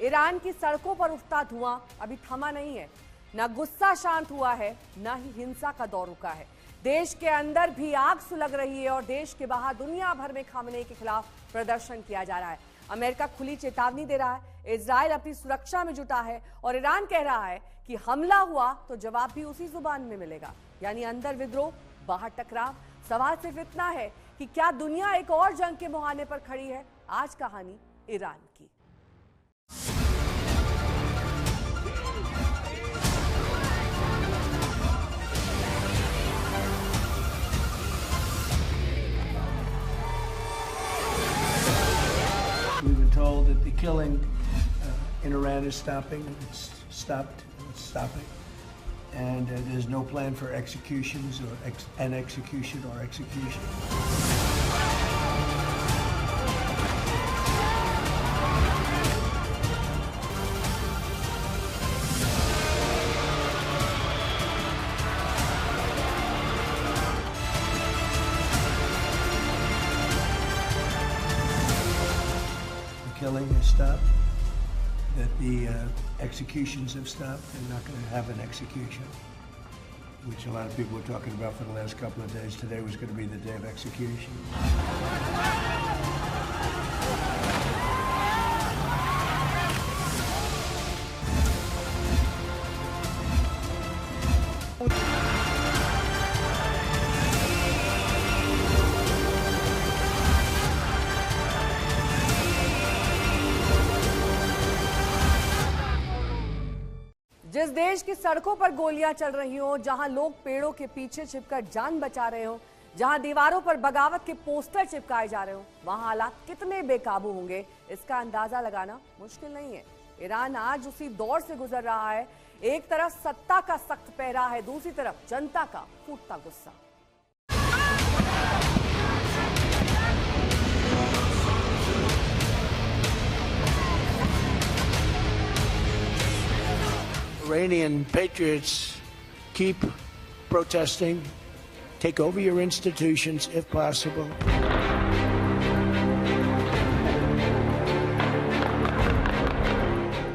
Iran की सड़कों पर उठता धुआं अभी थमा नहीं है। न गुस्सा शांत हुआ है, न ही हिंसा का दौर रुका है। देश के अंदर भी आग सुलग रही है और देश के बाहर दुनिया भर में खामनेई के खिलाफ प्रदर्शन किया जा रहा है। अमेरिका खुली चेतावनी दे रहा है, इजराइल अपनी सुरक्षा में जुटा है और ईरान कह रहा है कि हमला हुआ तो जवाब भी उसी जुबान में मिलेगा, यानी अंदर विद्रोह बाहर टकराव। सवाल सिर्फ इतना है कि क्या दुनिया एक और जंग के मुहाने पर खड़ी है? आज कहानी ईरान की। We've been told that the killing in Iran is stopping. It's stopped. It's stopping. And there's no plan for executions or an execution or execution. The killing has stopped. That the executions have stopped. They're not going to have an execution, which a lot of people were talking about for the last couple of days. Today was going to be the day of execution. जिस देश की सड़कों पर गोलियां चल रही हों, जहां लोग पेड़ों के पीछे छिपकर जान बचा रहे हों, जहां दीवारों पर बगावत के पोस्टर चिपकाए जा रहे हों, वहां हालात कितने बेकाबू होंगे इसका अंदाजा लगाना मुश्किल नहीं है। ईरान आज उसी दौर से गुजर रहा है। एक तरफ सत्ता का सख्त पहरा है, दूसरी तरफ जनता का फूटता गुस्सा। Iranian patriots keep protesting, take over your institutions if possible.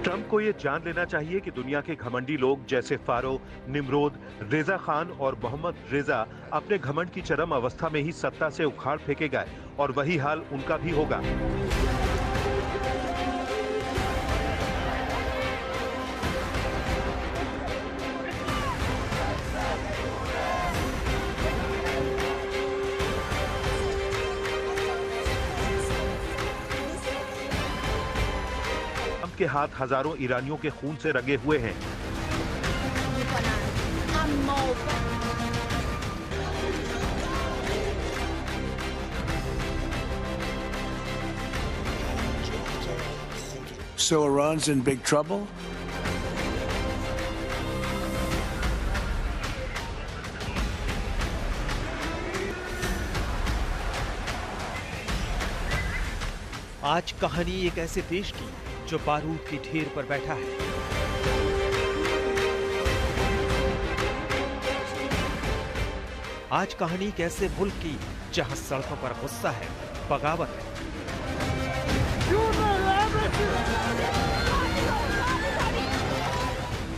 Trump को ये जान लेना चाहिए कि दुनिया के घमंडी लोग जैसे फारो, निमरोद, रेजा खान और मोहम्मद रेजा अपने घमंड की चरम अवस्था में ही सत्ता से उखाड़ फेंके गए और वही हाल उनका भी होगा। के हाथ हजारों ईरानियों के खून से रंगे हुए हैं। So Iran's in big trouble. आज कहानी एक ऐसे देश की जो बारूद की ढेर पर बैठा है। आज कहानी एक ऐसे मुल्क की जहां सड़कों पर गुस्सा है, बगावत है।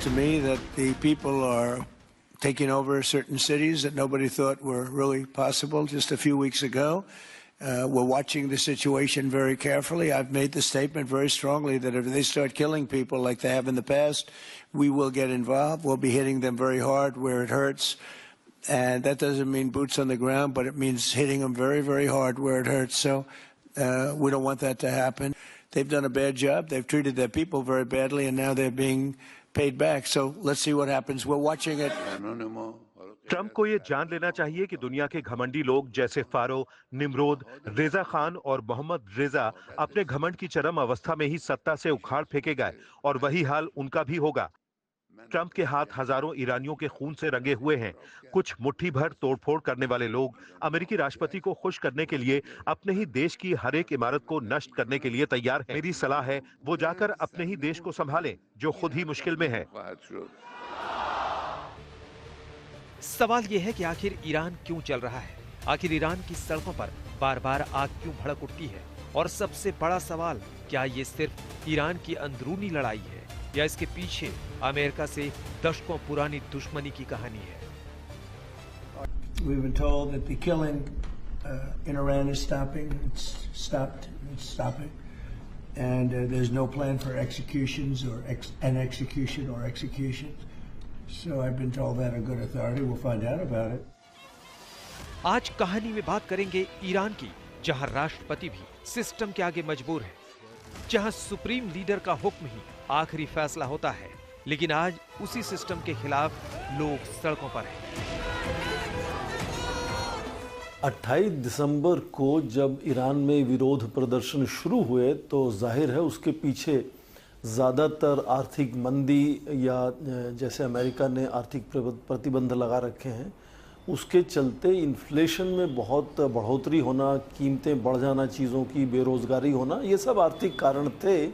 To me, that the people are taking over certain cities that nobody thought were really possible just a few weeks ago. We're watching the situation very carefully. I've made the statement very strongly that if they start killing people like they have in the past, we will get involved. We'll be hitting them very hard where it hurts. And that doesn't mean boots on the ground, but it means hitting them very, very hard where it hurts. So we don't want that to happen. They've done a bad job. They've treated their people very badly, and now they're being paid back. So let's see what happens. We're watching it. Trump को ये जान लेना चाहिए कि दुनिया के घमंडी लोग जैसे फारो, निमरोद, रेजा खान और मोहम्मद रेजा अपने घमंड की चरम अवस्था में ही सत्ता से उखाड़ फेंके गए और वही हाल उनका भी होगा। ट्रंप के हाथ हजारों ईरानियों के खून से रंगे हुए हैं। कुछ मुट्ठी भर तोड़फोड़ करने वाले लोग अमेरिकी राष्ट्रपति को खुश करने के लिए अपने ही देश की हर एक इमारत को नष्ट करने के लिए तैयार हैं। मेरी सलाह है वो जाकर अपने ही देश को संभालें जो खुद ही मुश्किल में है। सवाल यह है कि आखिर ईरान क्यों चल रहा है? आखिर ईरान की सड़कों पर बार बार आग क्यों भड़क उठती है? और सबसे बड़ा सवाल, क्या ये सिर्फ ईरान की अंदरूनी लड़ाई है या इसके पीछे अमेरिका से दशकों पुरानी दुश्मनी की कहानी है? We've been told that the killing in Iran is stopping. It's stopped. It's stopping. And there's no plan for executions or an execution or executions. So I've been told that on good authority. We'll find out about it. आज कहानी में बात करेंगे Iran की, जहां राष्ट्रपति भी system के आगे मजबूर है, जहां सुप्रीम लीडर का हुक्म ही आखिरी फैसला होता है, लेकिन आज उसी सिस्टम के खिलाफ लोग सड़कों पर हैं। 28 दिसंबर को जब ईरान में विरोध प्रदर्शन शुरू हुए तो जाहिर है उसके पीछे ज़्यादातर आर्थिक मंदी या जैसे अमेरिका ने आर्थिक प्रतिबंध लगा रखे हैं, उसके चलते इन्फ्लेशन में बहुत बढ़ोतरी होना, कीमतें बढ़ जाना चीज़ों की, बेरोज़गारी होना, ये सब आर्थिक कारण थे।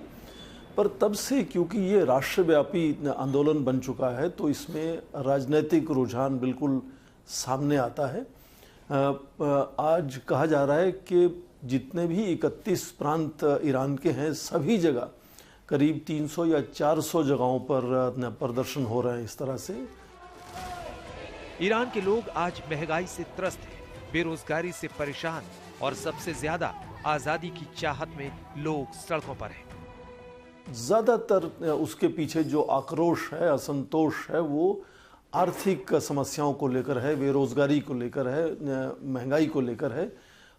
पर तब से क्योंकि ये राष्ट्रव्यापी आंदोलन बन चुका है तो इसमें राजनीतिक रुझान बिल्कुल सामने आता है। आज कहा जा रहा है कि जितने भी 31 प्रांत ईरान के हैं, सभी जगह करीब 300 या 400 जगहों पर प्रदर्शन हो रहे हैं। इस तरह से ईरान के लोग आज महंगाई से त्रस्त हैं, बेरोजगारी से परेशान और सबसे ज्यादा आजादी की चाहत में लोग सड़कों पर हैं। ज़्यादातर उसके पीछे जो आक्रोश है, असंतोष है, वो आर्थिक समस्याओं को लेकर है, बेरोजगारी को लेकर है, महंगाई को लेकर है।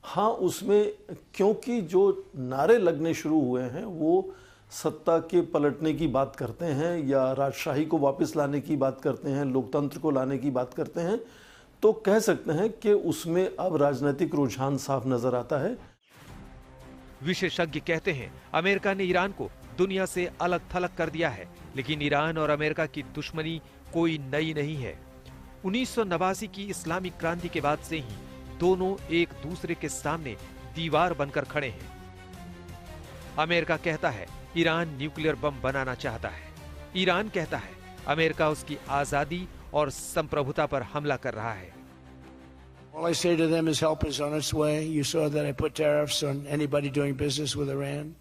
हाँ, उसमें क्योंकि जो नारे लगने शुरू हुए हैं वो सत्ता के पलटने की बात करते हैं या राजशाही को वापस लाने की बात करते हैं, लोकतंत्र को लाने की बात करते हैं, तो कह सकते हैं कि उसमें अब राजनीतिक रुझान साफ नजर आता है। विशेषज्ञ कहते हैं अमेरिका ने ईरान को दुनिया से अलग थलग कर दिया है, लेकिन ईरान और अमेरिका की दुश्मनी कोई नई नहीं है। 1989 की इस्लामिक क्रांति के बाद से ही दोनों एक दूसरे के सामने दीवार बनकर खड़े हैं। अमेरिका कहता है ईरान न्यूक्लियर बम बनाना चाहता है, ईरान कहता है अमेरिका उसकी आजादी और संप्रभुता पर हमला कर रहा है। All I say to them is help is on its way. You saw that I put tariffs on anybody doing business with Iran.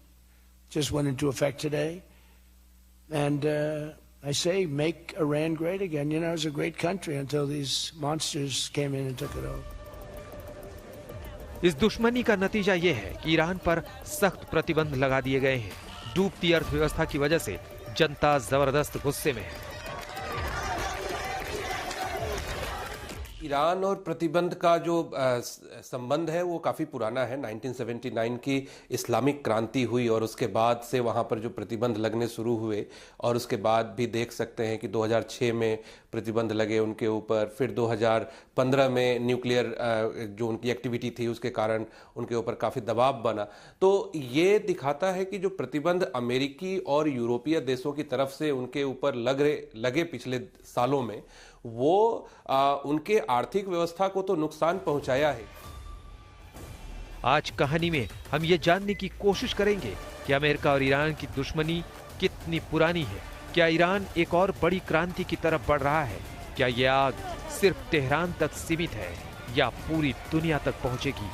Just went into effect today. And I say make Iran great again. You know, it was a great country until these monsters came in and took it over. इस दुश्मनी का नतीजा ये है कि Iran पर सख्त प्रतिबंध लगा दिए गए हैं। डूबती अर्थव्यवस्था की वजह से जनता जबरदस्त गुस्से में है। ईरान और प्रतिबंध का जो संबंध है वो काफ़ी पुराना है। 1979 की इस्लामिक क्रांति हुई और उसके बाद से वहाँ पर जो प्रतिबंध लगने शुरू हुए, और उसके बाद भी देख सकते हैं कि 2006 में प्रतिबंध लगे उनके ऊपर, फिर 2015 में न्यूक्लियर जो उनकी एक्टिविटी थी उसके कारण उनके ऊपर काफ़ी दबाव बना। तो ये दिखाता है कि जो प्रतिबंध अमेरिकी और यूरोपीय देशों की तरफ से उनके ऊपर लगे पिछले सालों में, वो उनके आर्थिक व्यवस्था को तो नुकसान पहुंचाया है। आज कहानी में हम ये जानने की कोशिश करेंगे कि अमेरिका और ईरान की दुश्मनी कितनी पुरानी है। क्या ईरान एक और बड़ी क्रांति की तरफ बढ़ रहा है? क्या ये आग सिर्फ तेहरान तक सीमित है या पूरी दुनिया तक पहुंचेगी?